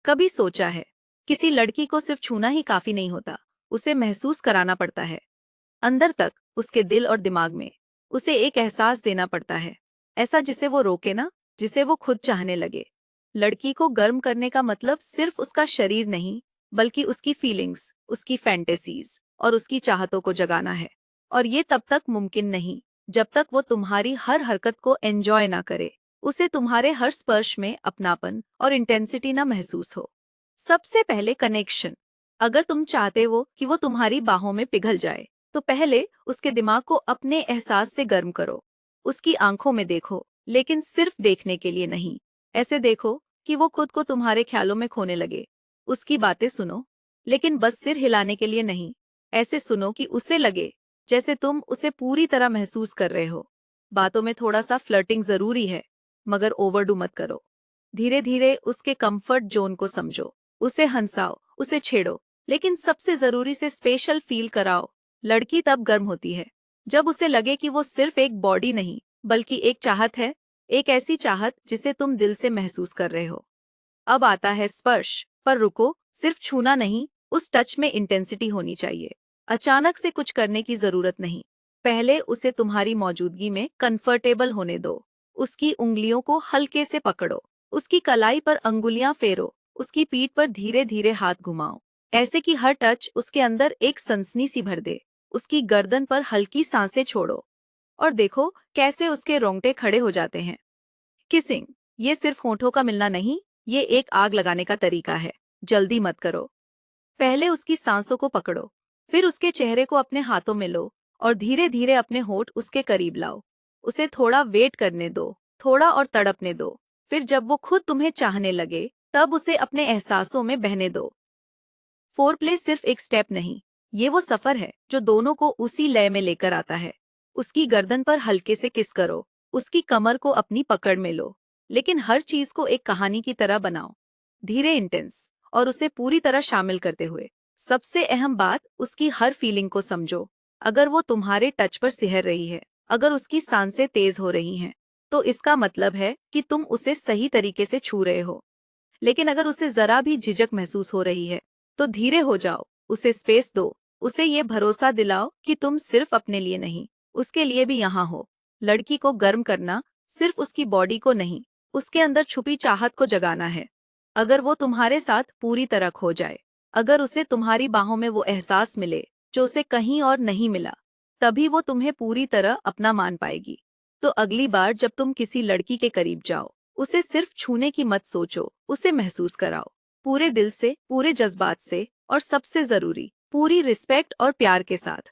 कभी सोचा है, किसी लड़की को सिर्फ छूना ही काफी नहीं होता, उसे महसूस कराना पड़ता है। अंदर तक, उसके दिल और दिमाग में। उसे एक एहसास देना पड़ता है, ऐसा जिसे वो रोके ना, जिसे वो खुद चाहने लगे। लड़की को गर्म करने का मतलब सिर्फ उसका शरीर नहीं, बल्कि उसकी फीलिंग्स, उसकी फैंटेसीज और उसकी चाहतों को जगाना है। और ये तब तक मुमकिन नहीं, जब तक वो तुम्हारी हर हरकत को एंजॉय ना करे, उसे तुम्हारे हर स्पर्श में अपनापन और इंटेंसिटी ना महसूस हो। सबसे पहले कनेक्शन। अगर तुम चाहते हो कि वो तुम्हारी बाहों में पिघल जाए, तो पहले उसके दिमाग को अपने एहसास से गर्म करो। उसकी आंखों में देखो, लेकिन सिर्फ देखने के लिए नहीं। ऐसे देखो कि वो खुद को तुम्हारे ख्यालों में खोने लगे। उसकी बातें सुनो, लेकिन बस सिर हिलाने के लिए नहीं। ऐसे सुनो कि उसे लगे जैसे तुम उसे पूरी तरह महसूस कर रहे हो। बातों में थोड़ा सा फ्लर्टिंग जरूरी है, मगर ओवरडू मत करो। धीरे धीरे उसके कंफर्ट जोन को समझो, उसे हंसाओ, उसे छेड़ो, लेकिन सबसे जरूरी से स्पेशल फील कराओ। लड़की तब गर्म होती है जब उसे लगे कि वो सिर्फ एक बॉडी नहीं, बल्कि एक चाहत है। एक ऐसी चाहत जिसे तुम दिल से महसूस कर रहे हो। अब आता है स्पर्श। पर रुको, सिर्फ छूना नहीं, उस टच में इंटेंसिटी होनी चाहिए। अचानक से कुछ करने की जरूरत नहीं। पहले उसे तुम्हारी मौजूदगी में कंफर्टेबल होने दो। उसकी उंगलियों को हल्के से पकड़ो, उसकी कलाई पर अंगुलियां फेरो, उसकी पीठ पर धीरे धीरे हाथ घुमाओ, ऐसे कि हर टच उसके अंदर एक सनसनी सी भर दे। उसकी गर्दन पर हल्की सांसें छोड़ो और देखो कैसे उसके रोंगटे खड़े हो जाते हैं। किसिंग, ये सिर्फ होठों का मिलना नहीं, ये एक आग लगाने का तरीका है। जल्दी मत करो। पहले उसकी सांसों को पकड़ो, फिर उसके चेहरे को अपने हाथों में लो और धीरे धीरे अपने होठ उसके करीब लाओ। उसे थोड़ा वेट करने दो, थोड़ा और तड़पने दो। फिर जब वो खुद तुम्हें चाहने लगे, तब उसे अपने एहसासों में बहने दो। फोरप्ले सिर्फ एक स्टेप नहीं, ये वो सफर है जो दोनों को उसी लय में लेकर आता है। उसकी गर्दन पर हल्के से किस करो, उसकी कमर को अपनी पकड़ में लो, लेकिन हर चीज को एक कहानी की तरह बनाओ। धीरे, इंटेंस और उसे पूरी तरह शामिल करते हुए। सबसे अहम बात, उसकी हर फीलिंग को समझो। अगर वो तुम्हारे टच पर सिहर रही है, अगर उसकी सांसें तेज हो रही हैं, तो इसका मतलब है कि तुम उसे सही तरीके से छू रहे हो। लेकिन अगर उसे जरा भी झिझक महसूस हो रही है, तो धीरे हो जाओ, उसे स्पेस दो। उसे ये भरोसा दिलाओ कि तुम सिर्फ अपने लिए नहीं, उसके लिए भी यहाँ हो। लड़की को गर्म करना सिर्फ उसकी बॉडी को नहीं, उसके अंदर छुपी चाहत को जगाना है। अगर वो तुम्हारे साथ पूरी तरह खो जाए, अगर उसे तुम्हारी बाहों में वो एहसास मिले जो उसे कहीं और नहीं मिला, तभी वो तुम्हें पूरी तरह अपना मान पाएगी। तो अगली बार जब तुम किसी लड़की के करीब जाओ, उसे सिर्फ छूने की मत सोचो, उसे महसूस कराओ। पूरे दिल से, पूरे जज्बात से और सबसे जरूरी, पूरी रिस्पेक्ट और प्यार के साथ।